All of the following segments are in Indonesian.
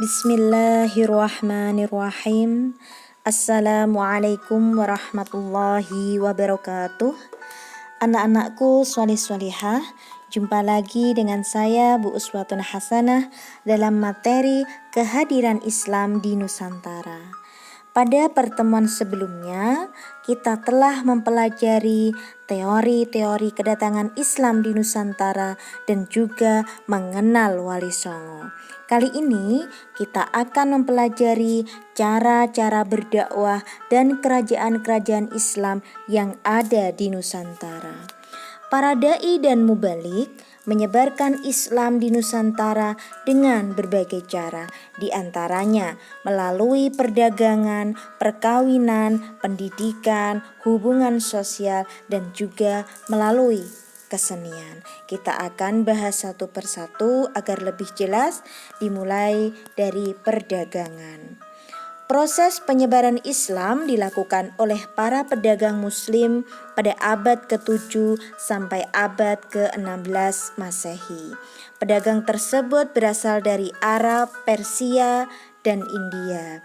Bismillahirrahmanirrahim. Assalamualaikum warahmatullahi wabarakatuh. Anak-anakku sholih-sholihah, jumpa lagi dengan saya Bu Uswatun Hasanah dalam materi kehadiran Islam di Nusantara. Pada pertemuan sebelumnya, kita telah mempelajari teori-teori kedatangan Islam di Nusantara dan juga mengenal Wali Songo. Kali ini kita akan mempelajari cara-cara berdakwah dan kerajaan-kerajaan Islam yang ada di Nusantara. Para dai dan mubalik menyebarkan Islam di Nusantara dengan berbagai cara, di antaranya melalui perdagangan, perkawinan, pendidikan, hubungan sosial, dan juga melalui kesenian. Kita akan bahas satu persatu agar lebih jelas, dimulai dari perdagangan. Proses penyebaran Islam dilakukan oleh para pedagang Muslim pada abad ke-7 sampai abad ke-16 Masehi. Pedagang tersebut berasal dari Arab, Persia, dan India.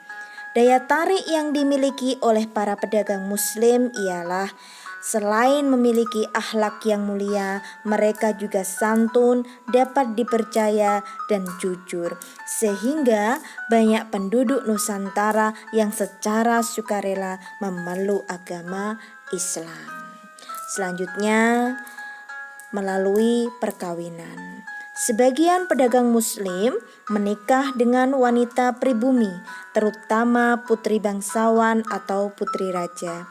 Daya tarik yang dimiliki oleh para pedagang Muslim ialah selain memiliki akhlak yang mulia, mereka juga santun, dapat dipercaya, dan jujur. Sehingga banyak penduduk Nusantara yang secara sukarela memeluk agama Islam. Selanjutnya, melalui perkawinan. Sebagian pedagang Muslim menikah dengan wanita pribumi, terutama putri bangsawan atau putri raja.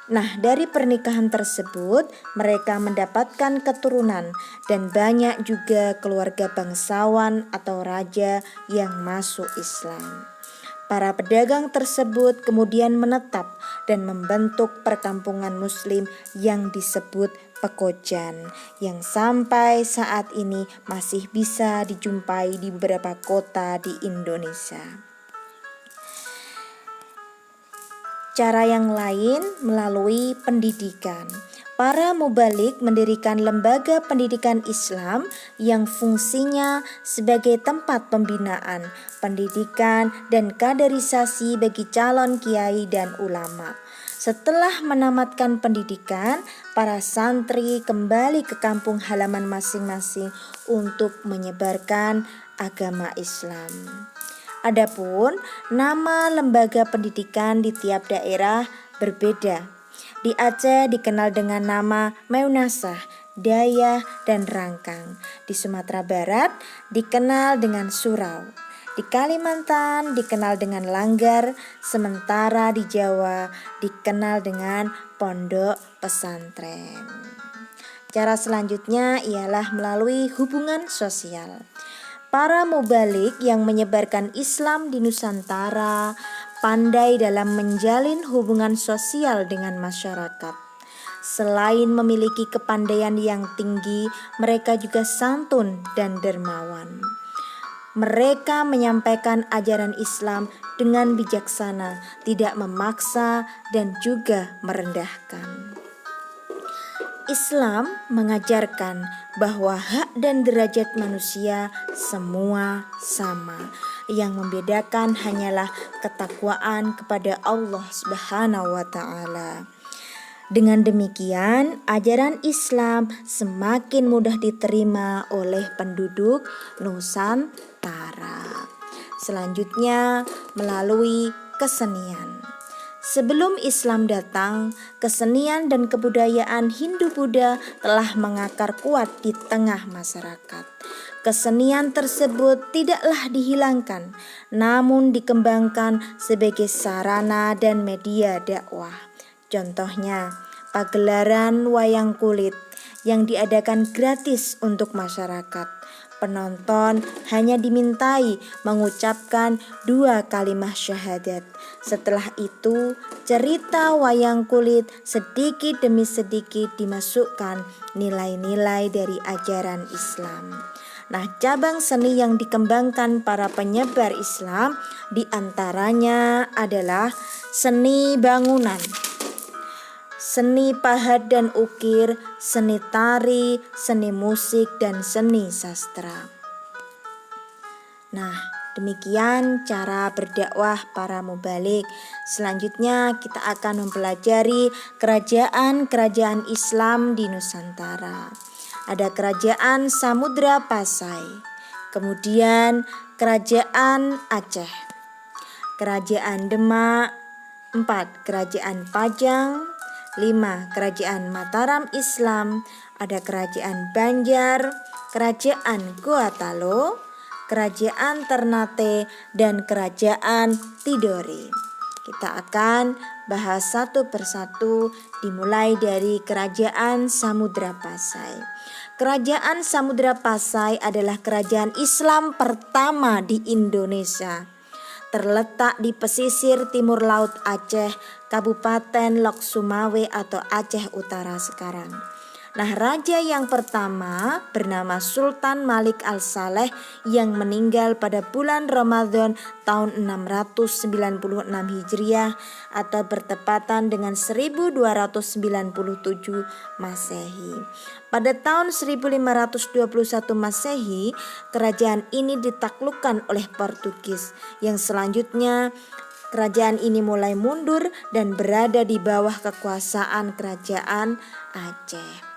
Nah, dari pernikahan tersebut mereka mendapatkan keturunan dan banyak juga keluarga bangsawan atau raja yang masuk Islam. Para pedagang tersebut kemudian menetap dan membentuk perkampungan Muslim yang disebut pekojan, yang sampai saat ini masih bisa dijumpai di beberapa kota di Indonesia. Cara yang lain melalui pendidikan. Para mubalik mendirikan lembaga pendidikan Islam yang fungsinya sebagai tempat pembinaan, pendidikan, dan kaderisasi bagi calon kiai dan ulama. Setelah menamatkan pendidikan, para santri kembali ke kampung halaman masing-masing untuk menyebarkan agama Islam. Adapun nama lembaga pendidikan di tiap daerah berbeda. Di Aceh dikenal dengan nama Meunasah, Dayah, dan Rangkang. Di Sumatera Barat dikenal dengan Surau. Di Kalimantan dikenal dengan Langgar, sementara di Jawa dikenal dengan Pondok Pesantren. Cara selanjutnya ialah melalui hubungan sosial. Para mubalik yang menyebarkan Islam di Nusantara pandai dalam menjalin hubungan sosial dengan masyarakat. Selain memiliki kepandaian yang tinggi, mereka juga santun dan dermawan. Mereka menyampaikan ajaran Islam dengan bijaksana, tidak memaksa dan juga merendahkan. Islam mengajarkan bahwa hak dan derajat manusia semua sama. Yang membedakan hanyalah ketakwaan kepada Allah Subhanahu wa taala. Dengan demikian, ajaran Islam semakin mudah diterima oleh penduduk Nusantara. Selanjutnya, melalui kesenian. Sebelum Islam datang, kesenian dan kebudayaan Hindu-Buddha telah mengakar kuat di tengah masyarakat. Kesenian tersebut tidaklah dihilangkan, namun dikembangkan sebagai sarana dan media dakwah. Contohnya, pagelaran wayang kulit yang diadakan gratis untuk masyarakat. Penonton hanya dimintai mengucapkan 2 kalimat syahadat. Setelah itu, cerita wayang kulit sedikit demi sedikit dimasukkan nilai-nilai dari ajaran Islam. Nah, cabang seni yang dikembangkan para penyebar Islam diantaranya adalah seni bangunan, seni pahat dan ukir, seni tari, seni musik, dan seni sastra. Nah, Demikian cara berdakwah para mubalik. Selanjutnya kita akan mempelajari kerajaan-kerajaan Islam di Nusantara. Ada kerajaan Samudra Pasai, kemudian kerajaan Aceh, kerajaan Demak, 4 kerajaan Pajang, 5 kerajaan Mataram Islam, ada kerajaan Banjar, kerajaan Gorontalo, kerajaan Ternate, dan kerajaan Tidore. Kita akan bahas satu persatu, dimulai dari kerajaan Samudra Pasai. Kerajaan Samudra Pasai adalah kerajaan Islam pertama di Indonesia. Terletak di pesisir timur laut Aceh, Kabupaten Lok Sumawe atau Aceh Utara sekarang. Nah, raja yang pertama bernama Sultan Malik Al-Saleh yang meninggal pada bulan Ramadan tahun 696 Hijriah atau bertepatan dengan 1297 Masehi. Pada tahun 1521 Masehi, kerajaan ini ditaklukkan oleh Portugis yang selanjutnya kerajaan ini mulai mundur dan berada di bawah kekuasaan kerajaan Aceh.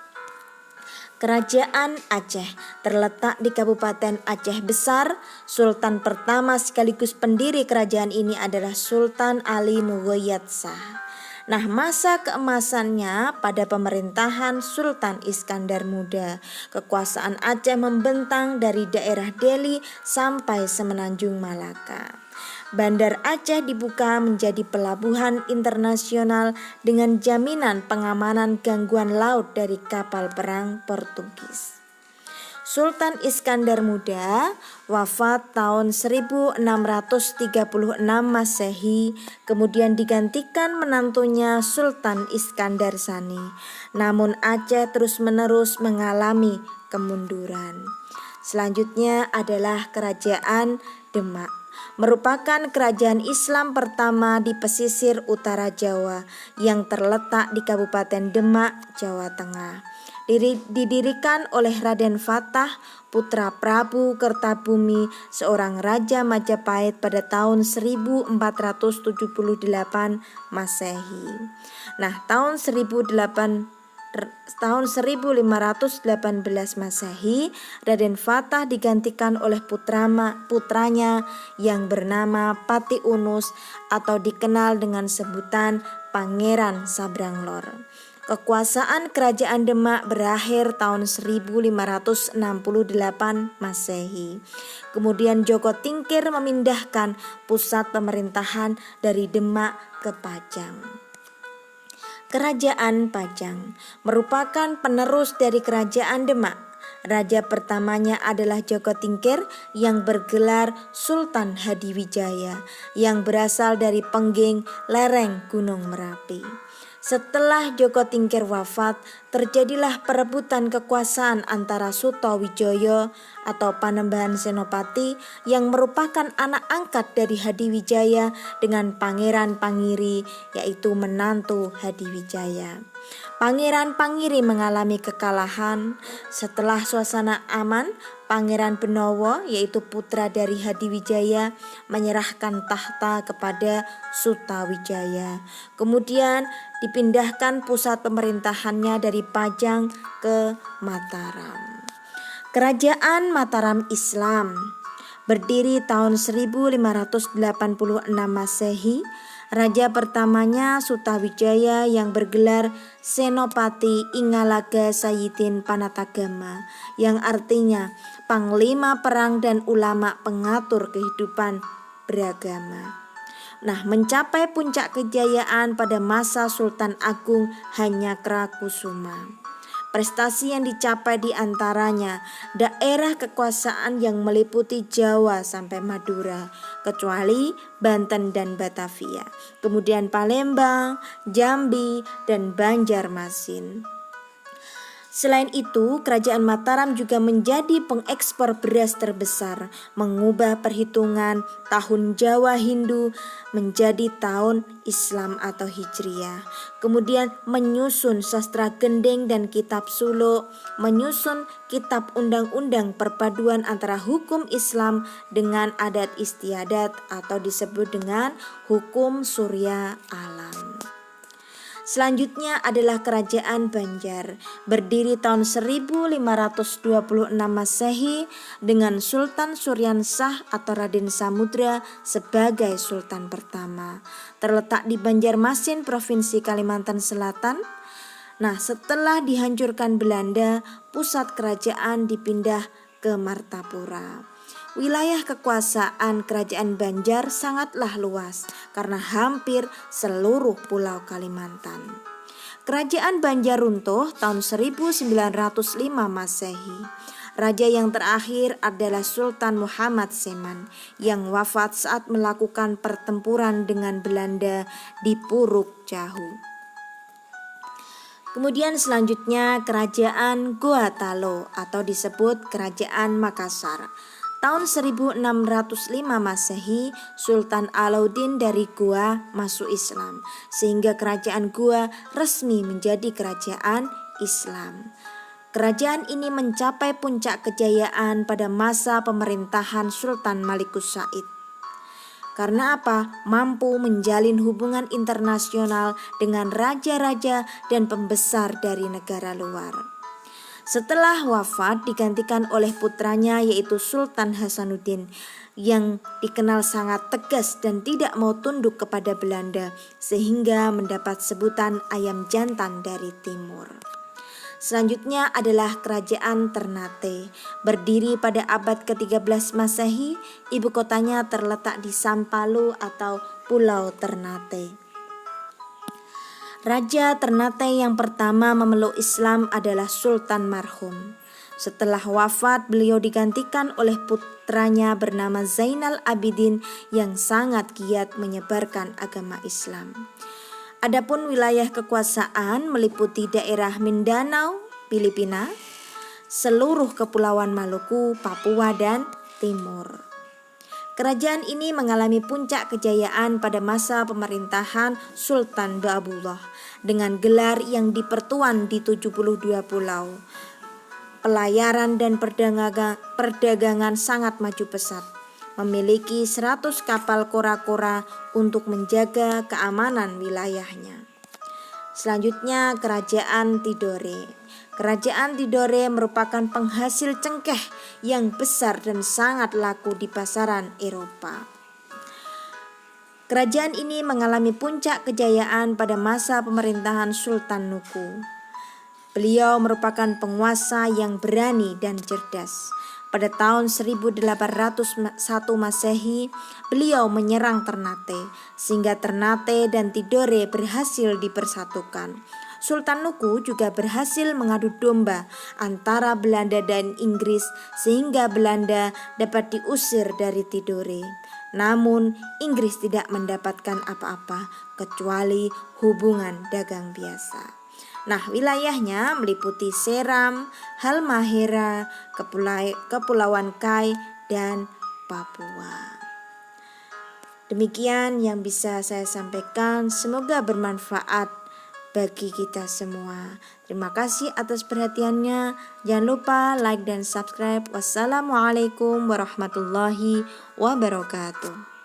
Kerajaan Aceh terletak di Kabupaten Aceh Besar. Sultan pertama sekaligus pendiri kerajaan ini adalah Sultan Ali Mughayat Shah. Nah, masa keemasannya pada pemerintahan Sultan Iskandar Muda. Kekuasaan Aceh membentang dari daerah Deli sampai semenanjung Malaka. Bandar Aceh dibuka menjadi pelabuhan internasional dengan jaminan pengamanan gangguan laut dari kapal perang Portugis. Sultan Iskandar Muda wafat tahun 1636 Masehi, kemudian digantikan menantunya Sultan Iskandar Sani. Namun Aceh terus-menerus mengalami kemunduran. Selanjutnya adalah Kerajaan Demak. Merupakan kerajaan Islam pertama di pesisir utara Jawa yang terletak di Kabupaten Demak, Jawa Tengah. Didirikan oleh Raden Fatah, putra Prabu Kertabumi, seorang raja Majapahit pada tahun 1478 Masehi. Nah, tahun 1518 Masehi, Raden Fatah digantikan oleh putranya yang bernama Pati Unus atau dikenal dengan sebutan Pangeran Sabranglor. Kekuasaan Kerajaan Demak berakhir tahun 1568 Masehi. Kemudian Joko Tingkir memindahkan pusat pemerintahan dari Demak ke Pajang. Kerajaan Pajang merupakan penerus dari Kerajaan Demak. Raja pertamanya adalah Joko Tingkir yang bergelar Sultan Hadiwijaya yang berasal dari Pengging, lereng Gunung Merapi. Setelah Joko Tingkir wafat, terjadilah perebutan kekuasaan antara Sutawijoyo atau Panembahan Senopati yang merupakan anak angkat dari Hadiwijaya dengan Pangeran Pangiri, yaitu menantu Hadiwijaya. Pangeran Pangiri mengalami kekalahan. Setelah suasana aman, Pangeran Benowo, yaitu putra dari Hadiwijaya, menyerahkan tahta kepada Sutawijaya. Kemudian dipindahkan pusat pemerintahannya dari Pajang ke Mataram. Kerajaan Mataram Islam berdiri tahun 1586 Masehi. Raja pertamanya Sutawijaya yang bergelar Senopati Ingalaga Sayyidin Panatagama, yang artinya panglima perang dan ulama pengatur kehidupan beragama. Nah, mencapai puncak kejayaan pada masa Sultan Agung Hanyakrakusuma. Prestasi yang dicapai diantaranya daerah kekuasaan yang meliputi Jawa sampai Madura, kecuali Banten dan Batavia, kemudian Palembang, Jambi, dan Banjarmasin. Selain itu, Kerajaan Mataram juga menjadi pengekspor beras terbesar, mengubah perhitungan tahun Jawa Hindu menjadi tahun Islam atau Hijriah. Kemudian menyusun sastra gendeng dan kitab suluk, menyusun kitab undang-undang perpaduan antara hukum Islam dengan adat istiadat atau disebut dengan hukum surya alam. Selanjutnya adalah Kerajaan Banjar, berdiri tahun 1526 Masehi dengan Sultan Suryansah atau Raden Samudra sebagai Sultan pertama. Terletak di Banjarmasin, Provinsi Kalimantan Selatan. Nah, setelah dihancurkan Belanda, pusat kerajaan dipindah ke Martapura. Wilayah kekuasaan Kerajaan Banjar sangatlah luas karena hampir seluruh pulau Kalimantan. Kerajaan Banjar runtuh tahun 1905 Masehi. Raja yang terakhir adalah Sultan Muhammad Seman yang wafat saat melakukan pertempuran dengan Belanda di Puruk Jahu. Kemudian selanjutnya Kerajaan Goa Talo atau disebut Kerajaan Makassar. Tahun 1605 Masehi, Sultan Alauddin dari Goa masuk Islam, sehingga kerajaan Goa resmi menjadi kerajaan Islam. Kerajaan ini mencapai puncak kejayaan pada masa pemerintahan Sultan Malikus Said. Karena apa? Mampu menjalin hubungan internasional dengan raja-raja dan pembesar dari negara luar. Setelah wafat digantikan oleh putranya yaitu Sultan Hasanuddin yang dikenal sangat tegas dan tidak mau tunduk kepada Belanda sehingga mendapat sebutan ayam jantan dari timur. Selanjutnya adalah Kerajaan Ternate, berdiri pada abad ke-13 Masehi, ibu kotanya terletak di Sampalu atau Pulau Ternate. Raja Ternate yang pertama memeluk Islam adalah Sultan Marhum. Setelah wafat, beliau digantikan oleh putranya bernama Zainal Abidin yang sangat giat menyebarkan agama Islam. Adapun wilayah kekuasaan meliputi daerah Mindanao, Filipina, seluruh kepulauan Maluku, Papua, dan Timur. Kerajaan ini mengalami puncak kejayaan pada masa pemerintahan Sultan Baabullah dengan gelar yang dipertuan di 72 pulau. Pelayaran dan perdagangan sangat maju pesat. Memiliki 100 kapal kora-kora untuk menjaga keamanan wilayahnya. Selanjutnya Kerajaan Tidore. Kerajaan Tidore merupakan penghasil cengkeh yang besar dan sangat laku di pasaran Eropa. Kerajaan ini mengalami puncak kejayaan pada masa pemerintahan Sultan Nuku. Beliau merupakan penguasa yang berani dan cerdas. Pada tahun 1801 Masehi, beliau menyerang Ternate, sehingga Ternate dan Tidore berhasil dipersatukan. Sultan Nuku juga berhasil mengadu domba antara Belanda dan Inggris sehingga Belanda dapat diusir dari Tidore. Namun Inggris tidak mendapatkan apa-apa kecuali hubungan dagang biasa. Nah, wilayahnya meliputi Seram, Halmahera, Kepulauan Kai, dan Papua. Demikian yang bisa saya sampaikan, semoga bermanfaat bagi kita semua. Terima kasih atas perhatiannya. Jangan lupa like dan subscribe. Wassalamualaikum warahmatullahi wabarakatuh.